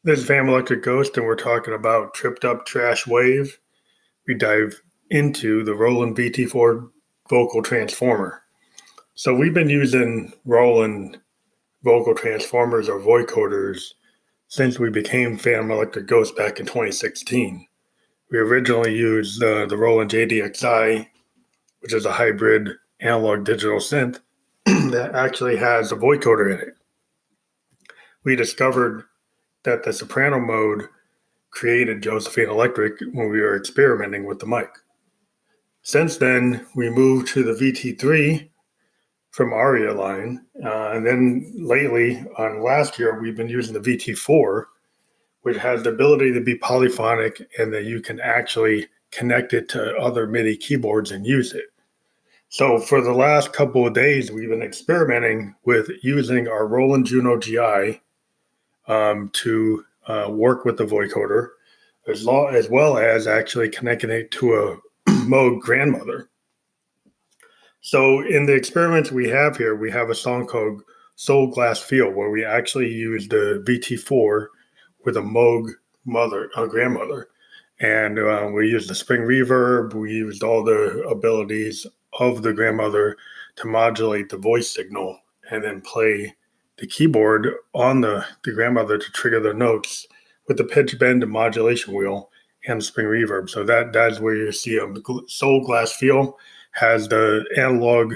This is Fam Electric Ghost, and we're talking about Tripped Up Trash Wave. We dive into the Roland VT-4 Vocal Transformer. So we've been using Roland Vocal Transformers or vocoders since we became Fam Electric Ghost back in 2016. We originally used the Roland JDXI, which is a hybrid analog digital synth that actually has a vocoder in it. We discovered that the soprano mode created Josephine Electric when we were experimenting with the mic. Since then, we moved to the VT3 from Aria line, and then lately, last year, we've been using the VT4, which has the ability to be polyphonic and that you can actually connect it to other MIDI keyboards and use it. So for the last couple of days, we've been experimenting with using our Roland Juno GI to work with the vocoder, as well as actually connecting it to a Moog grandmother. So in the experiments we have here, we have a song called Soul Glass Feel, where we actually use the VT4 with a Moog grandmother. And we used the spring reverb. We used all the abilities of the grandmother to modulate the voice signal and then play the keyboard on the grandmother to trigger the notes with the pitch bend and modulation wheel and the spring reverb. So that's where you see Soul Glass Feel has the analog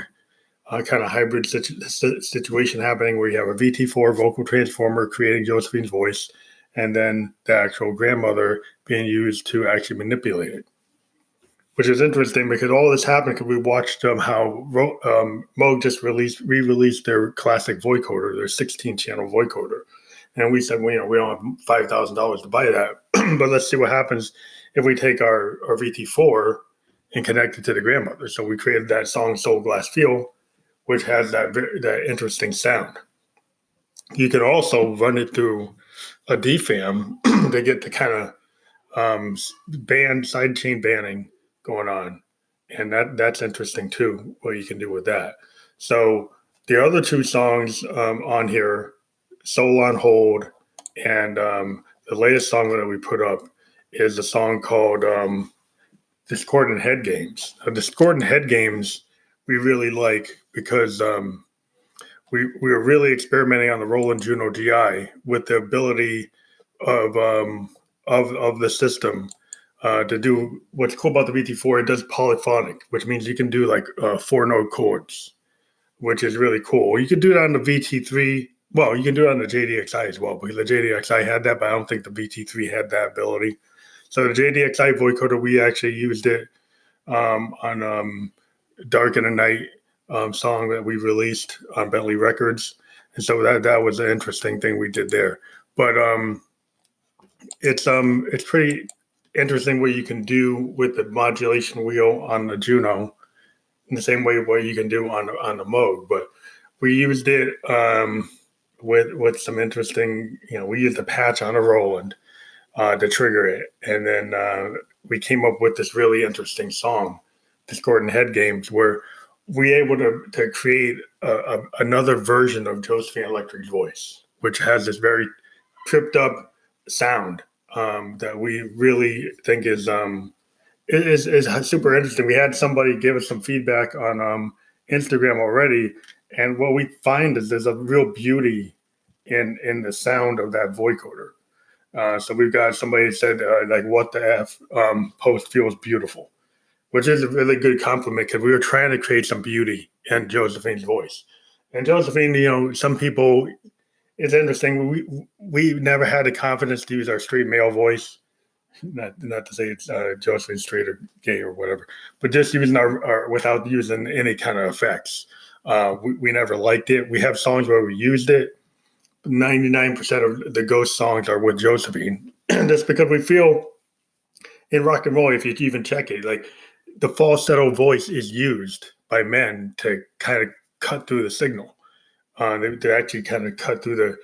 kind of hybrid situation happening where you have a VT4 vocal transformer creating Josephine's voice and then the actual grandmother being used to actually manipulate it. Which is interesting because all this happened because we watched how Moog just re-released their classic vocoder, their 16-channel vocoder. And we said, well, we don't have $5,000 to buy that, but let's see what happens if we take our VT4 and connect it to the grandmother. So we created that song Soul Glass Feel, which has that interesting sound. You can also run it through a DFAM to get the kind of sidechain banding going on, and that's interesting too, what you can do with that. So the other two songs on here, Soul on Hold, and the latest song that we put up is a song called Discordant Head Games. Discordant Head Games we really like because we were really experimenting on the Roland Juno GI with the ability of the system to do what's cool about the VT4. It does polyphonic, which means you can do like 4-note chords, which is really cool. You can do that on the VT3. Well, you can do it on the JDXI as well, because the JDXI had that, but I don't think the VT3 had that ability. So the JDXI vocoder, we actually used it on Dark in the Night song that we released on Bentley Records. And so that was an interesting thing we did there. But it's pretty interesting what you can do with the modulation wheel on the Juno in the same way what you can do on the Moog. But we used it with some interesting, we used a patch on a Roland to trigger it. And then we came up with this really interesting song, Discordant Head Games, where we able to create another version of Josephine Electric's voice, which has this very tripped up sound that we really think is super interesting. We had somebody give us some feedback on Instagram already, and what we find is there's a real beauty in the sound of that vocoder. So we've got somebody that said like, "What the F?" Post feels beautiful, which is a really good compliment because we were trying to create some beauty in Josephine's voice. And Josephine, some people. It's interesting. We never had the confidence to use our straight male voice. Not to say it's Josephine straight or gay or whatever, but just using our without using any kind of effects. We never liked it. We have songs where we used it. 99% of the Ghost songs are with Josephine. And that's because we feel in rock and roll, if you even check it, like the falsetto voice is used by men to kind of cut through the signal. They actually kind of cut through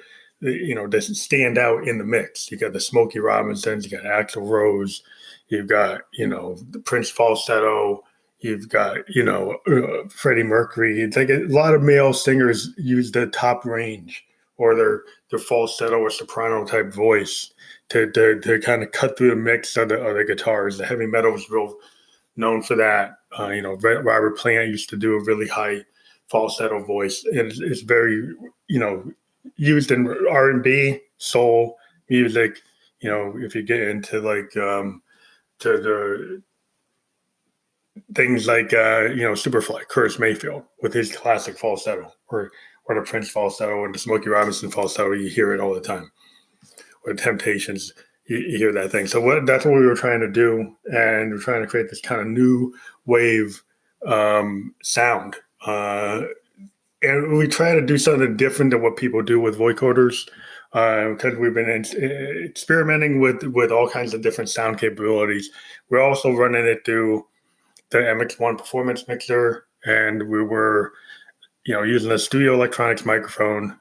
to stand out in the mix. You got the Smokey Robinsons, you got Axl Rose, you've got, the Prince falsetto, you've got, Freddie Mercury. It's like a lot of male singers use the top range or their falsetto or soprano type voice to kind of cut through the mix of the guitars. The heavy metal is real known for that. Robert Plant used to do a really high falsetto voice, and it's very, used in R&B, soul music. If you get into like to the things like Superfly, Curtis Mayfield with his classic falsetto, or the Prince falsetto and the Smokey Robinson falsetto, you hear it all the time. Or Temptations, you hear that thing. So that's what we were trying to do, and we're trying to create this kind of new wave sound. And we try to do something different than what people do with vocoders, because we've been experimenting with all kinds of different sound capabilities. We're also running it through the MX1 performance mixer, and we were, using a Studio Electronics microphone.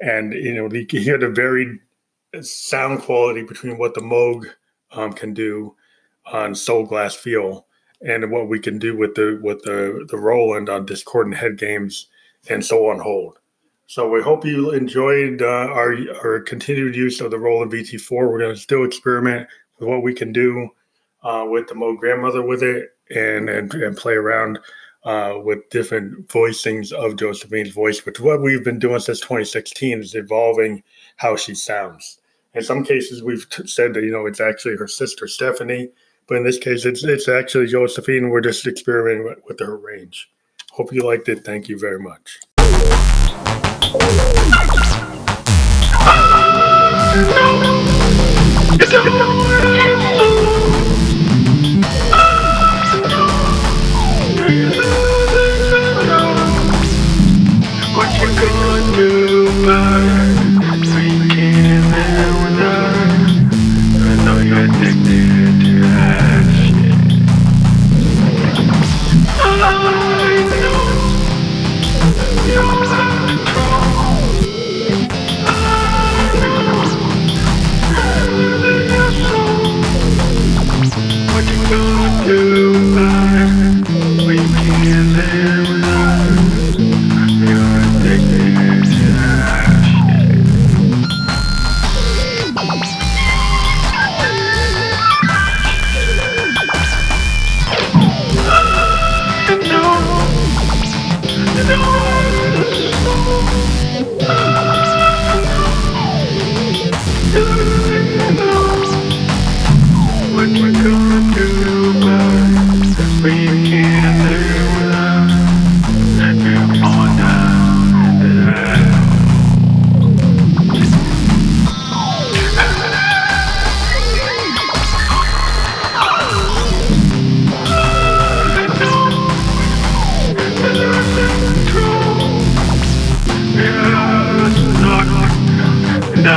And you can hear the varied sound quality between what the Moog can do on Soul Glass Feel and what we can do with the Roland on discordant head games and so on hold. So we hope you enjoyed our continued use of the Roland VT-4. We're going to still experiment with what we can do with the Moog grandmother with it, and play around with different voicings of Josephine's voice, which what we've been doing since 2016 is evolving how she sounds. In some cases, we've said that, it's actually her sister, Stephanie, but in this case, it's actually Josephine. We're just experimenting with her range. Hope you liked it. Thank you very much. What you gonna do about it? So you can't live without it. I know you're addicted to that shit. I know you're out of control. I know your soul. What you gonna do about it? So you can't live without it. What we're gonna do about it? We can't live without it. Come on down into that. No.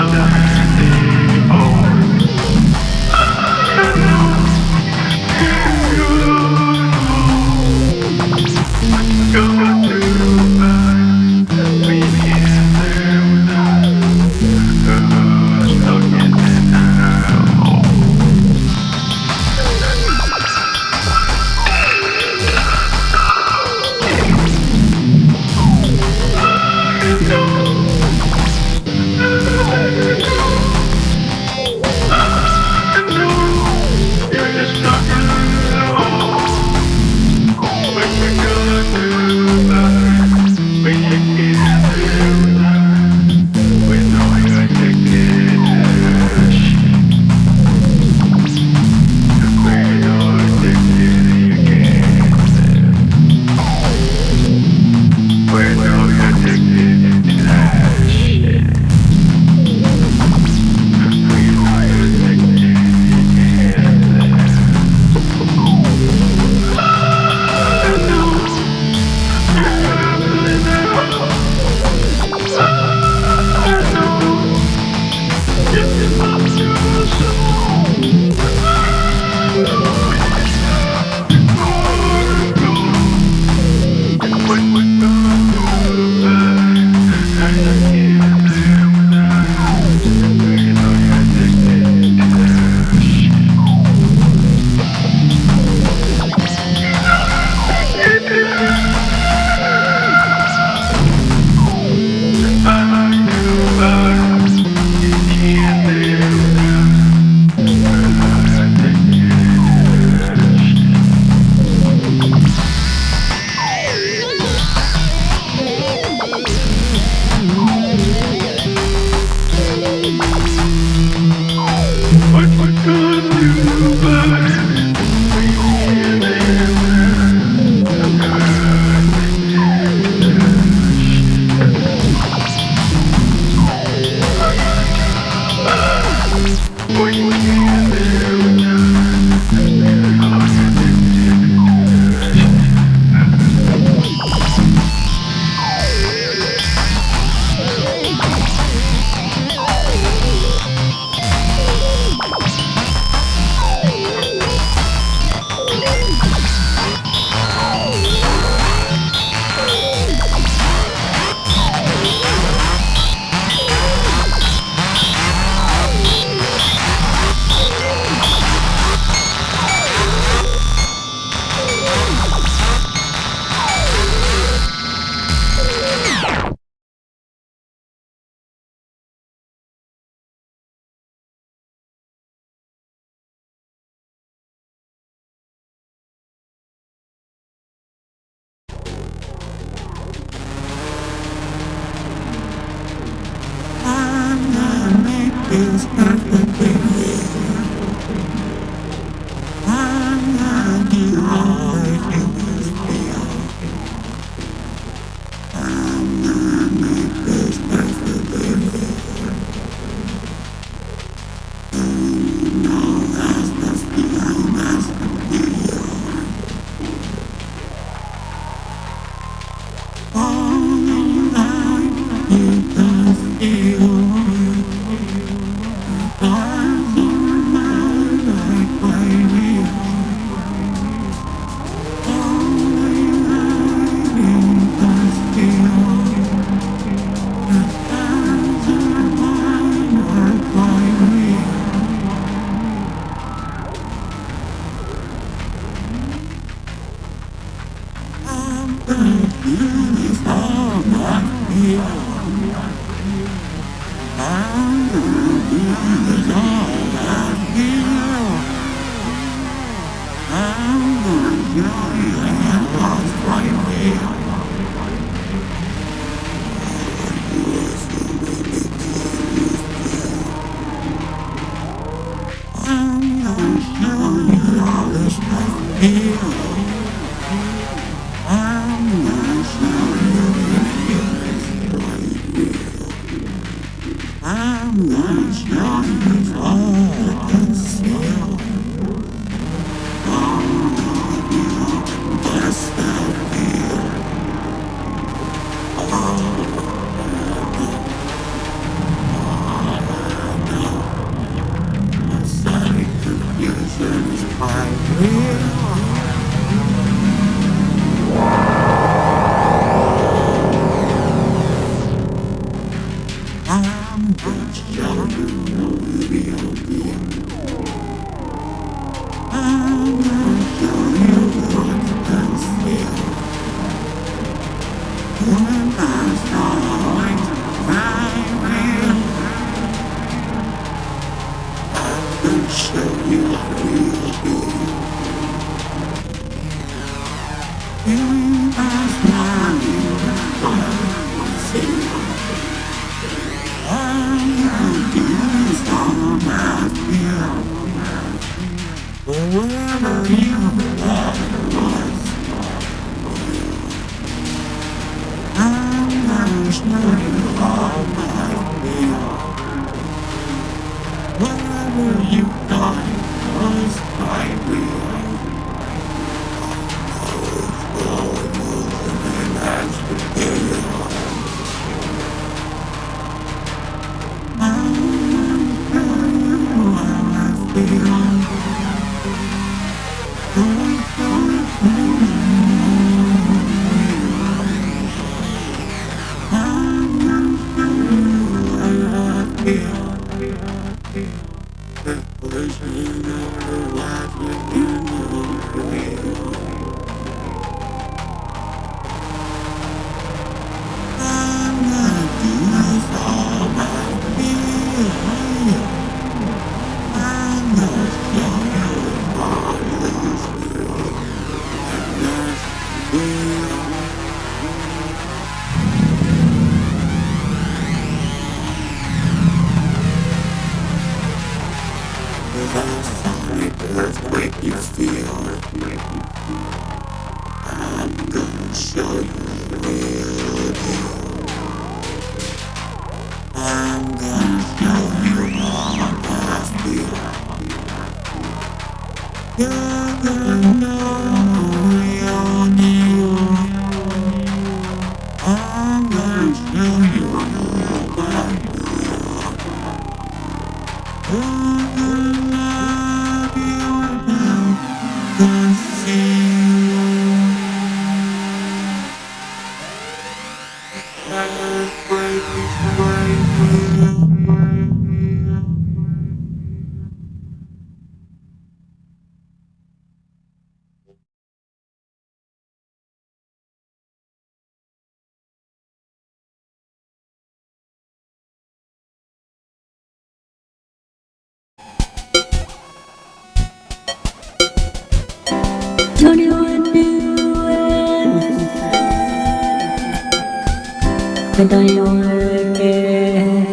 But I don't care.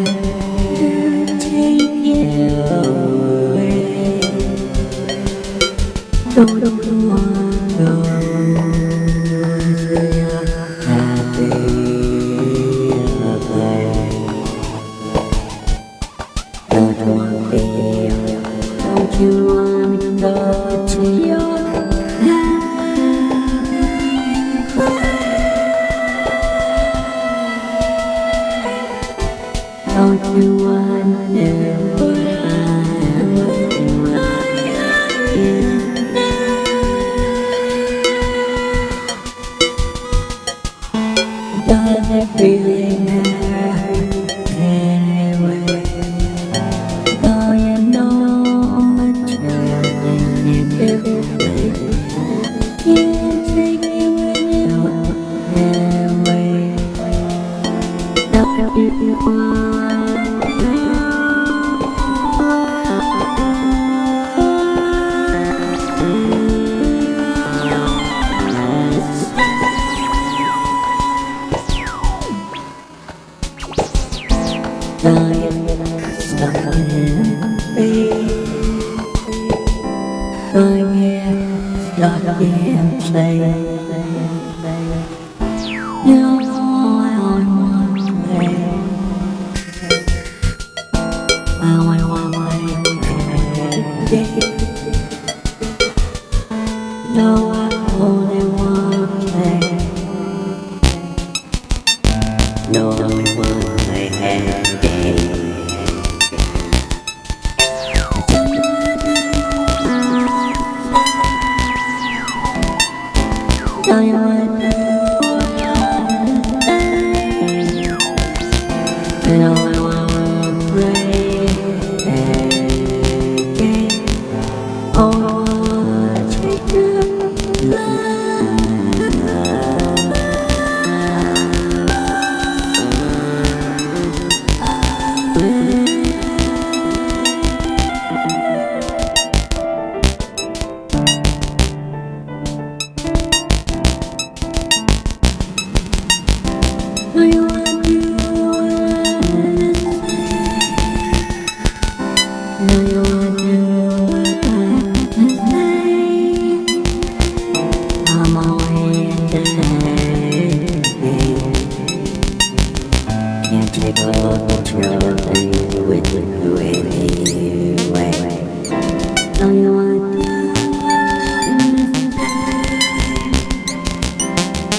Take Don't you want to feel? Don't you want to go to your don't you want does it really matter anyway? Oh, you know what you're doing. Can't take it with you anyway. Don't you want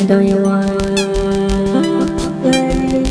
don't you want to play?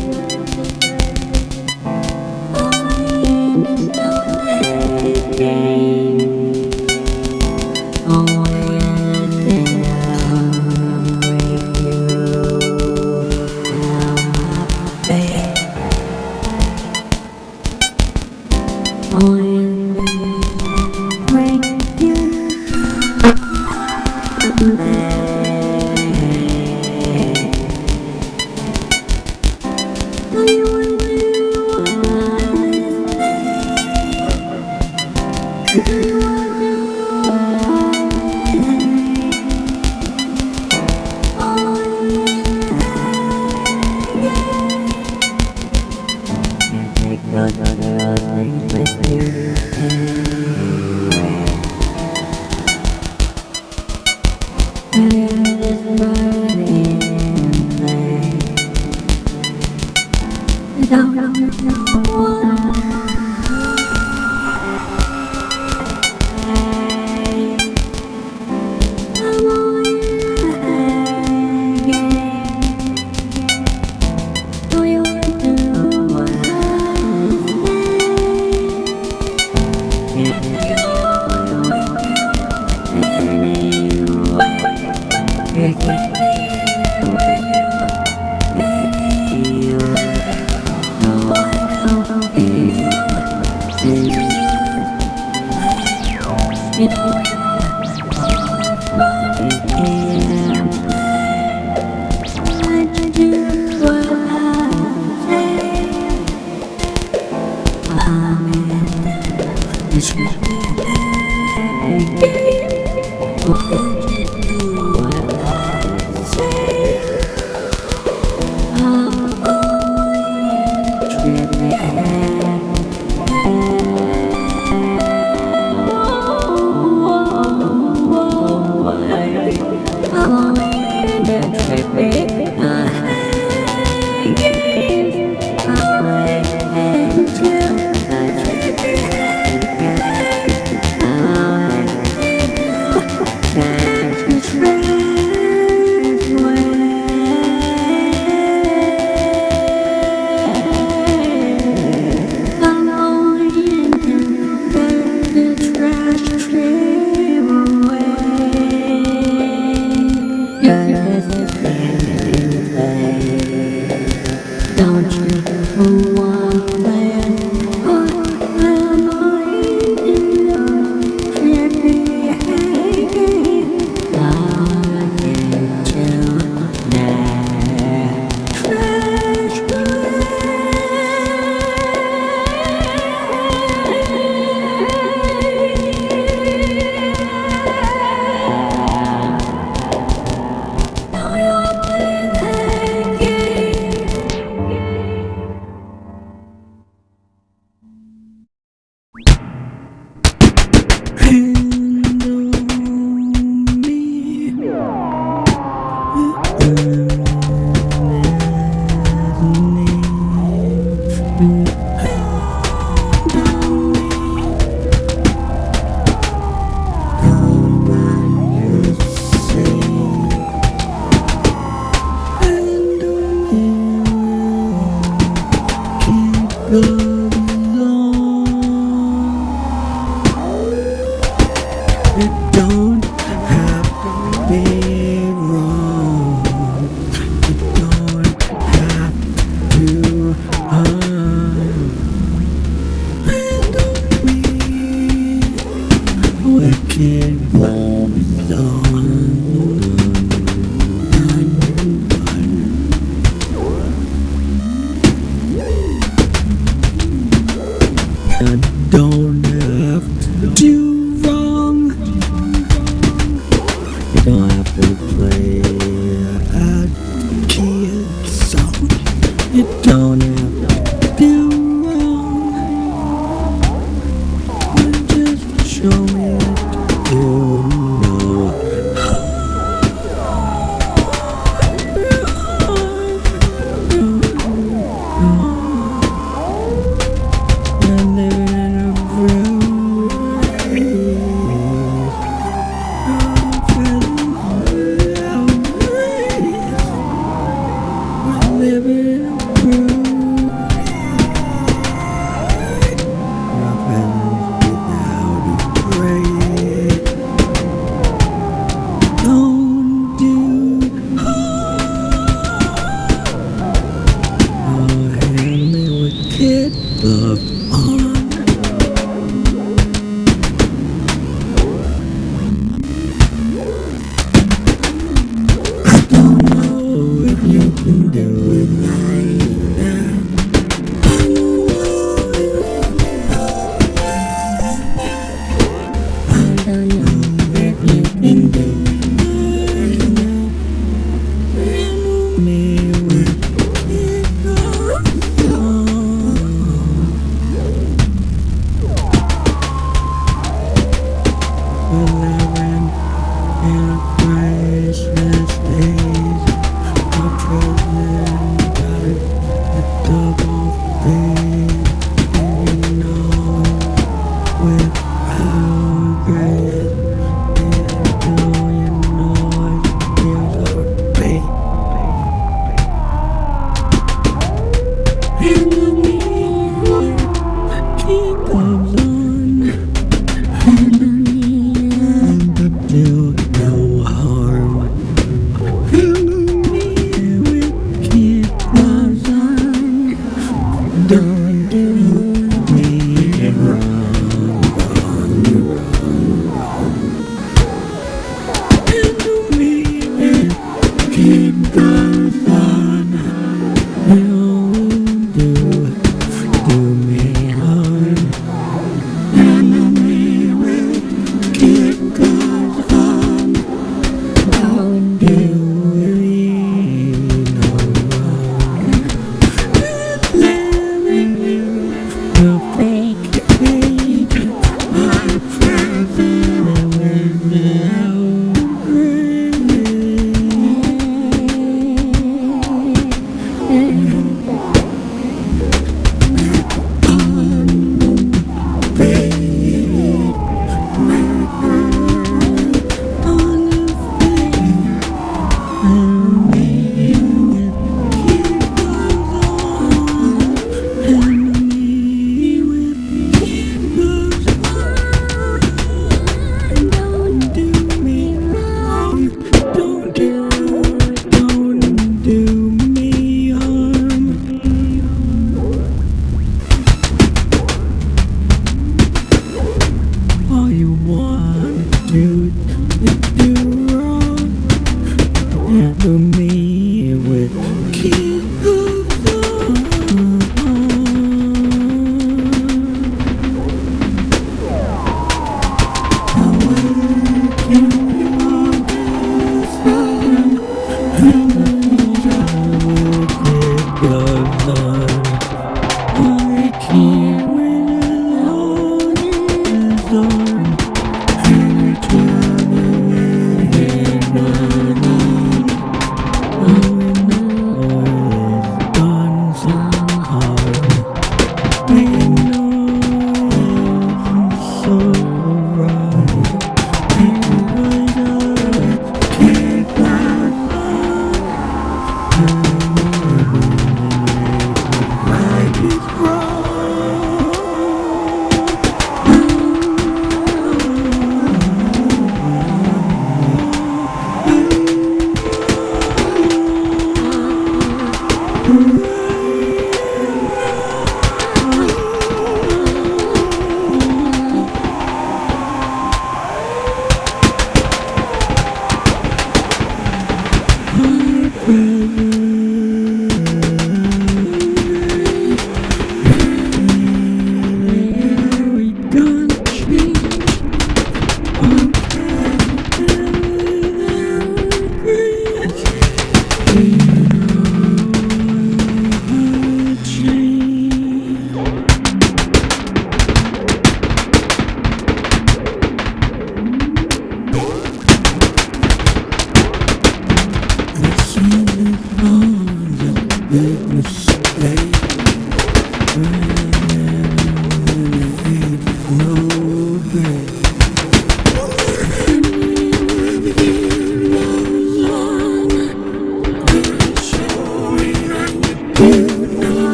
It don't have to be wrong. It don't have to harm. And don't be wicked I don't have to do wrong. You don't have to play a kid song. You don't have to do wrong. You just show me